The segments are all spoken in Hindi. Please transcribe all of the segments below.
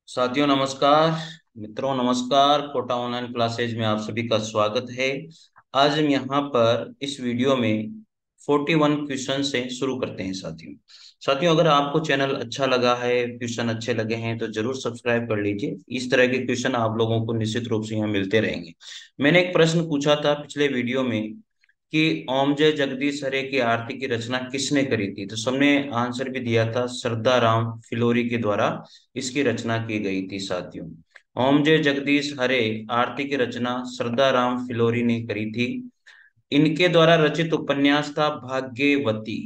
साथियों नमस्कार। मित्रों नमस्कार। कोटा ऑनलाइन क्लासेज में आप सभी का स्वागत है। आज हम यहाँ पर इस वीडियो में 41 क्वेश्चन से शुरू करते हैं। साथियों अगर आपको चैनल अच्छा लगा है, क्वेश्चन अच्छे लगे हैं तो जरूर सब्सक्राइब कर लीजिए। इस तरह के क्वेश्चन आप लोगों को निश्चित रूप से यहाँ मिलते रहेंगे। मैंने एक प्रश्न पूछा था पिछले वीडियो में कि ओम जय जगदीश हरे की आरती की रचना किसने करी थी, तो सबने आंसर भी दिया था श्रद्धा राम फिलोरी के द्वारा इसकी रचना की गई थी। साथियों ओम जय जगदीश हरे आरती की रचना श्रद्धा राम फिलोरी ने करी थी। इनके द्वारा रचित उपन्यास था भाग्यवती।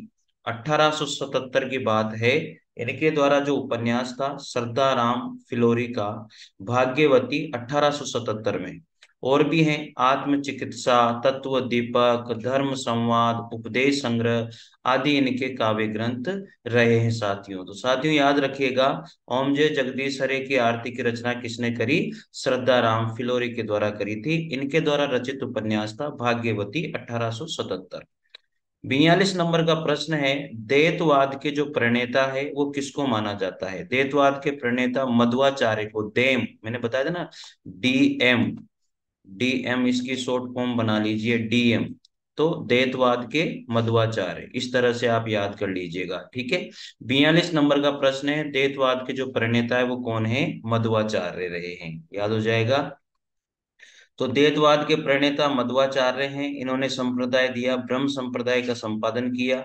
1877 की बात है। इनके द्वारा जो उपन्यास था श्रद्धा राम फिलोरी का भाग्यवती 1877 में। और भी हैं आत्मचिकित्सा, तत्व दीपक, धर्म संवाद, उपदेश संग्रह आदि इनके काव्य ग्रंथ रहे हैं। साथियों याद रखिएगा, ओम जय जगदीश हरे की आरती की रचना किसने करी? श्रद्धा राम फिलोरी के द्वारा करी थी। इनके द्वारा रचित उपन्यास था भाग्यवती 1877। 42 नंबर का प्रश्न है, द्वैतवाद के जो प्रणेता है वो किसको माना जाता है? द्वैतवाद के प्रणेता मध्वाचार्य को, देम मैंने बताया था ना, डीएम। डीएम इसकी शॉर्ट फॉर्म बना लीजिए, डीएम। तो द्वैतवाद के मध्वाचार्य, इस तरह से आप याद कर लीजिएगा, ठीक है। 42 नंबर का प्रश्न है, द्वैतवाद के जो प्रणेता है वो कौन है? मध्वाचार्य रहे हैं, याद हो जाएगा। तो द्वैतवाद के प्रणेता मध्वाचार्य हैं। इन्होंने संप्रदाय दिया, ब्रह्म संप्रदाय का संपादन किया।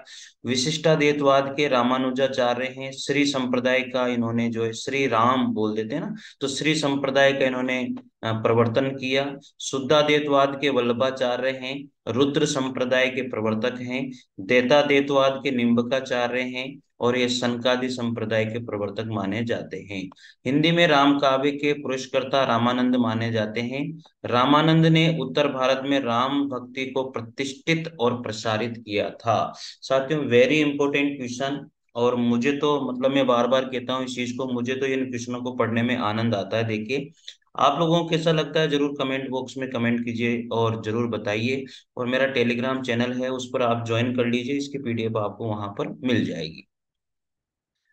विशिष्टाद्वैतवाद के रामानुजाचार्य हैं। श्री संप्रदाय का इन्होंने जो है श्री राम बोल देते हैं ना, तो श्री संप्रदाय का इन्होंने प्रवर्तन किया। शुद्धाद्वैतवाद के वल्लभाचार्य हैं। रुद्र संप्रदाय के प्रवर्तक हैं। द्वैताद्वैतवाद के निम्बकाचार्य हैं। और ये सनकादि संप्रदाय के प्रवर्तक माने जाते हैं। हिंदी में राम काव्य के पुरस्कर्ता रामानंद माने जाते हैं। रामानंद ने उत्तर भारत में राम भक्ति को प्रतिष्ठित और प्रसारित किया था। साथियों वेरी इंपॉर्टेंट क्वेश्चन। और मुझे तो मतलब मैं बार बार कहता हूँ इस चीज को, मुझे तो इन क्वेश्चनों को पढ़ने में आनंद आता है। देखिए आप लोगों को कैसा लगता है जरूर कमेंट बॉक्स में कमेंट कीजिए और जरूर बताइए। और मेरा टेलीग्राम चैनल है उस पर आप ज्वाइन कर लीजिए, इसकी पीडीएफ आपको वहां पर मिल जाएगी।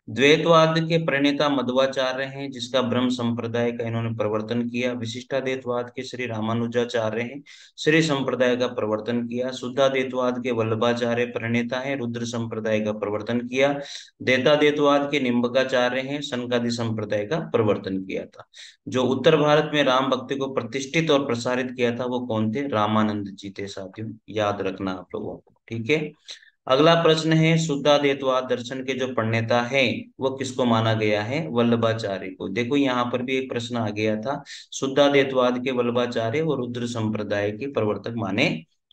द्वैतवाद के प्रणेता मध्वाचार्य हैं, जिसका ब्रह्म संप्रदाय का इन्होंने प्रवर्तन किया। विशिष्टाद्वैतवाद के श्री रामानुजाचार्य हैं, श्री संप्रदाय का प्रवर्तन किया। शुद्धाद्वैतवाद के वल्लभाचार्य प्रणेता हैं, रुद्र संप्रदाय का प्रवर्तन किया। द्वैताद्वैतवाद के निम्बकाचार्य हैं, सनकादि संप्रदाय का प्रवर्तन किया था। जो उत्तर भारत में राम भक्ति को प्रतिष्ठित और प्रसारित किया था वो कौन थे? रामानंद जी थे। साथियों याद रखना आप लोगों को, ठीक है। अगला प्रश्न है, शुद्धाद्वैतवाद दर्शन के जो प्रणेता हैं वो किसको माना गया है? वल्लभाचार्य को। देखो यहाँ पर भी एक प्रश्न आ गया था। शुद्धाद्वैतवाद के वल्लभाचार्य और रुद्र संप्रदाय के प्रवर्तक माने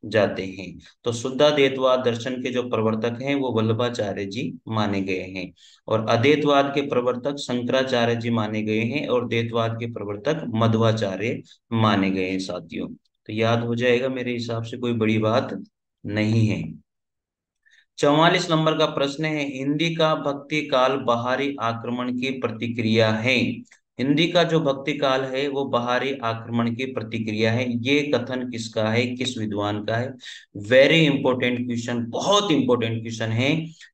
जाते हैं। तो शुद्धाद्वैतवाद दर्शन के जो प्रवर्तक हैं वो वल्लभाचार्य जी माने गए हैं। और अद्वैतवाद के प्रवर्तक शंकराचार्य जी माने गए हैं। और द्वैतवाद के प्रवर्तक मध्वाचार्य माने गए हैं। साथियों तो याद हो जाएगा, मेरे हिसाब से कोई बड़ी बात नहीं है। 44 नंबर का प्रश्न है, हिंदी का भक्ति काल बाहरी आक्रमण की प्रतिक्रिया है। हिंदी का जो भक्ति काल है वो बाहरी आक्रमण की प्रतिक्रिया है। ये कथन किसका है, किस विद्वान का है? वेरी इंपॉर्टेंट क्वेश्चन, बहुत इंपॉर्टेंट क्वेश्चन है।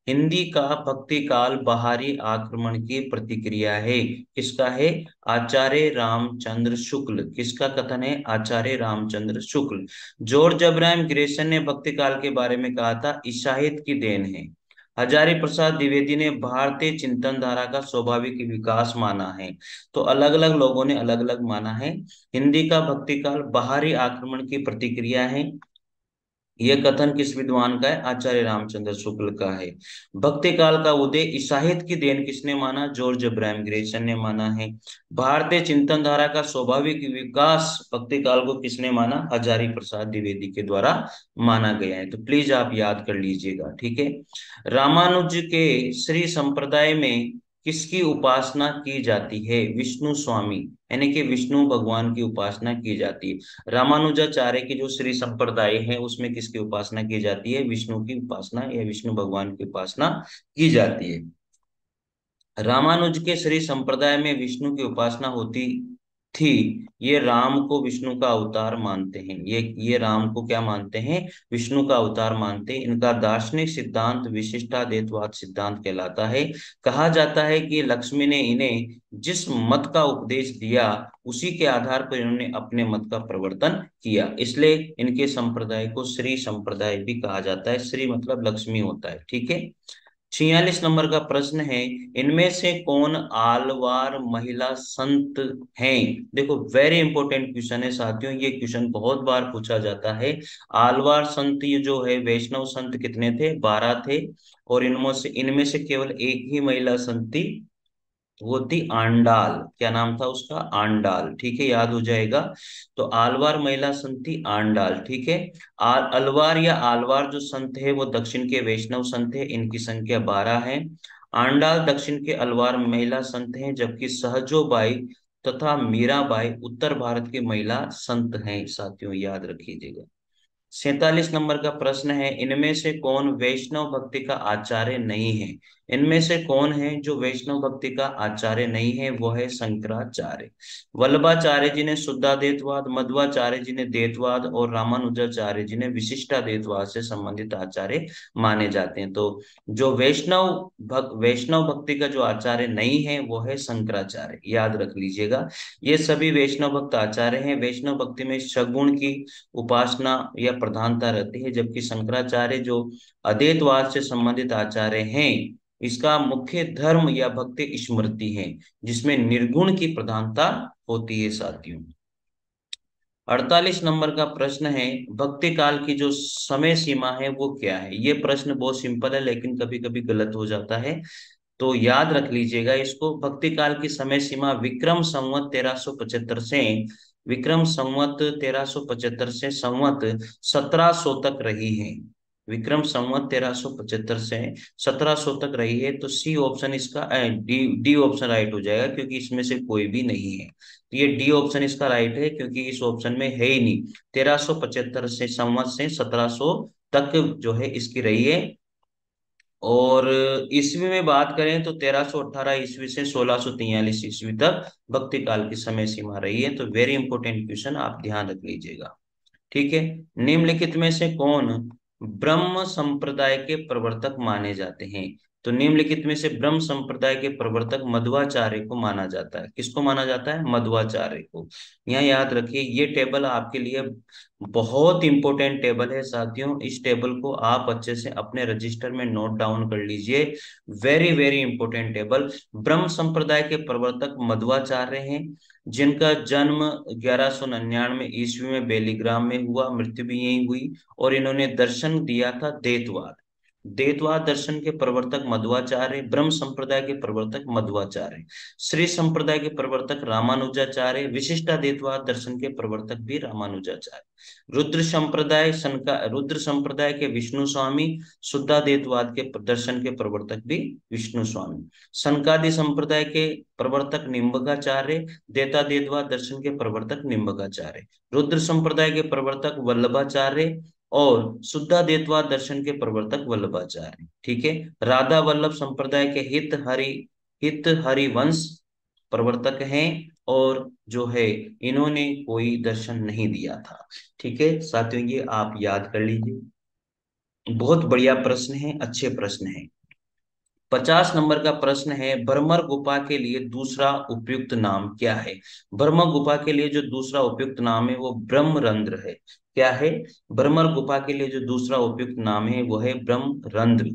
हिंदी का भक्ति काल बाहरी आक्रमण की प्रतिक्रिया है, किसका है? आचार्य रामचंद्र शुक्ल। किसका कथन है? आचार्य Ramchandra Shukla. George Abraham Grayson ने भक्ति काल के बारे में कहा था, ईसाहियत की देन है। हजारी प्रसाद द्विवेदी ने भारतीय चिंतन धारा का स्वाभाविक विकास माना है। तो अलग अलग लोगों ने अलग अलग माना है। हिंदी का भक्ति काल बाहरी आक्रमण की प्रतिक्रिया है, यह कथन किस विद्वान का है? आचार्य रामचंद्र शुक्ल का है। भक्ति काल का उदय ईसाहियत की देन किसने माना? जॉर्ज अब्राहम ग्रेसन ने माना है। भारतीय चिंतन धारा का स्वाभाविक विकास भक्ति काल को किसने माना? हजारी प्रसाद द्विवेदी के द्वारा माना गया है। तो प्लीज आप याद कर लीजिएगा, ठीक है। रामानुज के श्री संप्रदाय में किसकी उपासना की जाती है? विष्णु स्वामी, यानी कि विष्णु भगवान की उपासना की जाती है। रामानुजाचार्य की जो श्री संप्रदाय है उसमें किसकी उपासना की जाती है? विष्णु की उपासना या विष्णु भगवान की उपासना की जाती है। रामानुज के श्री संप्रदाय में विष्णु की उपासना होती थी, ये राम को विष्णु का अवतार मानते हैं। ये राम को क्या मानते हैं? विष्णु का अवतार मानते हैं। इनका दार्शनिक सिद्धांत विशिष्टाद्वैतवाद सिद्धांत कहलाता है। कहा जाता है कि लक्ष्मी ने इन्हें जिस मत का उपदेश दिया उसी के आधार पर इन्होंने अपने मत का प्रवर्तन किया, इसलिए इनके संप्रदाय को श्री संप्रदाय भी कहा जाता है। श्री मतलब लक्ष्मी होता है, ठीक है। 46 नंबर का प्रश्न है, इनमें से कौन आलवार महिला संत हैं? देखो, वेरी इंपॉर्टेंट क्वेश्चन है साथियों, ये क्वेश्चन बहुत बार पूछा जाता है। आलवार संत ये जो है, वैष्णव संत कितने थे? 12 थे। और इनमें से केवल एक ही महिला संत थी, वो थी आंडाल। क्या नाम था उसका? आंडाल, ठीक है, याद हो जाएगा। तो आलवार महिला संत थी आंडाल, ठीक है। अलवार या आलवार जो संत है वो दक्षिण के वैष्णव संत है, इनकी संख्या 12 है। आंडाल दक्षिण के अलवार महिला संत हैं, जबकि सहजोबाई तथा मीराबाई उत्तर भारत की महिला संत हैं साथियों, याद रखिएगा। 47 नंबर का प्रश्न है, इनमें से कौन वैष्णव भक्ति का आचार्य नहीं है? इनमें से कौन है जो वैष्णव भक्ति का आचार्य नहीं है? वो है शंकराचार्य। वल्लभाचार्य जी ने शुद्धाद्वैतवाद, मध्वाचार्य जी ने द्वैतवाद और रामानुजाचार्य जी ने विशिष्टाद्वैतवाद से संबंधित आचार्य माने जाते हैं। तो जो वैष्णव भक्ति का जो आचार्य नहीं है वो है शंकराचार्य, याद रख लीजिएगा। ये सभी वैष्णव भक्त आचार्य हैं। वैष्णव भक्ति में सगुण की उपासना या प्रधानता रहती है, जबकि शंकराचार्य जो अद्वैतवाद से संबंधित आचार्य हैं, इसका मुख्य धर्म या भक्ति स्मृति है, जिसमें निर्गुण की प्रधानता होती है साथियों। 48 नंबर का प्रश्न है, भक्ति काल की जो समय सीमा है वो क्या है? ये प्रश्न बहुत सिंपल है लेकिन कभी कभी गलत हो जाता है, तो याद रख लीजिएगा इसको। भक्ति काल की समय सीमा विक्रम संवत 1375 से संवत 1700 तक रही है। विक्रम संवत 1375 से 1700 तक रही है। तो सी ऑप्शन इसका, डी डी ऑप्शन राइट हो जाएगा, क्योंकि इसमें से कोई भी नहीं है। तो ये डी ऑप्शन इसका राइट है, क्योंकि इस ऑप्शन में है ही नहीं। 1375 से संवत से 1700 तक जो है इसकी रही है। और ईस्वी में बात करें तो 1318 ईस्वी से 1643 ईस्वी तक भक्ति काल की समय सीमा रही है। तो वेरी इंपॉर्टेंट क्वेश्चन, आप ध्यान रख लीजिएगा, ठीक है। निम्नलिखित में से कौन ब्रह्म संप्रदाय के प्रवर्तक माने जाते हैं? तो निम्नलिखित में से ब्रह्म संप्रदाय के प्रवर्तक मध्वाचार्य को माना जाता है। किसको माना जाता है? मध्वाचार्य को। यहाँ याद रखिए, ये टेबल आपके लिए बहुत इंपॉर्टेंट टेबल है साथियों। इस टेबल को आप अच्छे से अपने रजिस्टर में नोट डाउन कर लीजिए। Very very important table. ब्रह्म संप्रदाय के प्रवर्तक मध्वाचार्य हैं, जिनका जन्म 1199 ईस्वी में बेलीग्राम में हुआ, मृत्यु भी यहीं हुई। और इन्होंने दर्शन दिया था द्वैतवाद। द्वैतवाद दर्शन के प्रवर्तक मध्वाचार्य, ब्रह्म संप्रदाय के प्रवर्तक मध्वाचार्य, श्री संप्रदाय के प्रवर्तक रामानुजाचार्य, विशिष्टाद्वैतवाद दर्शन के प्रवर्तक भी रामानुजाचार्य, रुद्र संप्रदाय के विष्णु स्वामी, शुद्धाद्वैतवाद के दर्शन के प्रवर्तक भी विष्णु स्वामी, सनकादि संप्रदाय के प्रवर्तक निम्बकाचार्य, द्वैताद्वैतवाद दर्शन के प्रवर्तक निम्बकाचार्य, रुद्र संप्रदाय के प्रवर्तक वल्लभाचार्य और शुद्धाद्वैतवाद दर्शन के प्रवर्तक वल्लभाचार्य, ठीक है। राधा वल्लभ संप्रदाय के हित हरिवंश प्रवर्तक हैं, और जो है इन्होंने कोई दर्शन नहीं दिया था, ठीक है साथियों, ये आप याद कर लीजिए। बहुत बढ़िया प्रश्न है, अच्छे प्रश्न है। 50 नंबर का प्रश्न है, भ्रमर गुफा के लिए दूसरा उपयुक्त नाम क्या है? भ्रमर गुफा के लिए जो दूसरा उपयुक्त नाम है वो ब्रह्मरंध्र है। क्या है? भ्रमर गुफा के लिए जो दूसरा उपयुक्त नाम है वो है ब्रह्मरंध्र।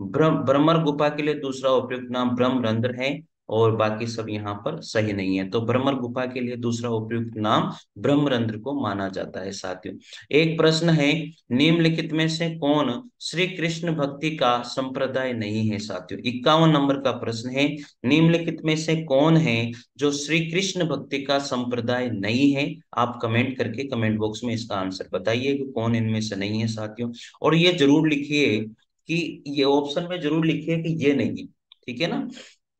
भ्रमर गुफा के लिए दूसरा उपयुक्त नाम ब्रह्मरंध्र है, और बाकी सब यहाँ पर सही नहीं है। तो भ्रमर गुफा के लिए दूसरा उपयुक्त नाम ब्रह्मरंध्र को माना जाता है साथियों। एक प्रश्न है, निम्नलिखित में से कौन श्री कृष्ण भक्ति का संप्रदाय नहीं है साथियों? 51 नंबर का प्रश्न है, निम्नलिखित में से कौन है जो श्री कृष्ण भक्ति का संप्रदाय नहीं है? आप कमेंट करके कमेंट बॉक्स में इसका आंसर बताइए कि कौन इनमें से नहीं है साथियों। और ये जरूर लिखिए कि ये ऑप्शन में जरूर लिखिए कि ये नहीं, ठीक है ना।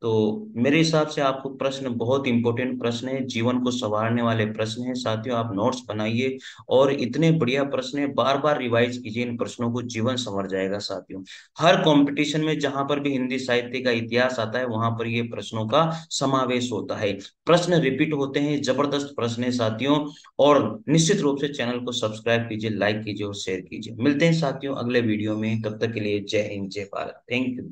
तो मेरे हिसाब से आपको प्रश्न बहुत इंपॉर्टेंट प्रश्न है, जीवन को संवारने वाले प्रश्न है साथियों। आप नोट्स बनाइए और इतने बढ़िया प्रश्न है, बार बार रिवाइज कीजिए इन प्रश्नों को, जीवन संवर जाएगा साथियों। हर कंपटीशन में जहां पर भी हिंदी साहित्य का इतिहास आता है वहां पर ये प्रश्नों का समावेश होता है। प्रश्न रिपीट होते हैं, जबरदस्त प्रश्न है साथियों। और निश्चित रूप से चैनल को सब्सक्राइब कीजिए, लाइक कीजिए और शेयर कीजिए। मिलते हैं साथियों अगले वीडियो में, तब तक के लिए जय हिंद जय भारत, थैंक यू।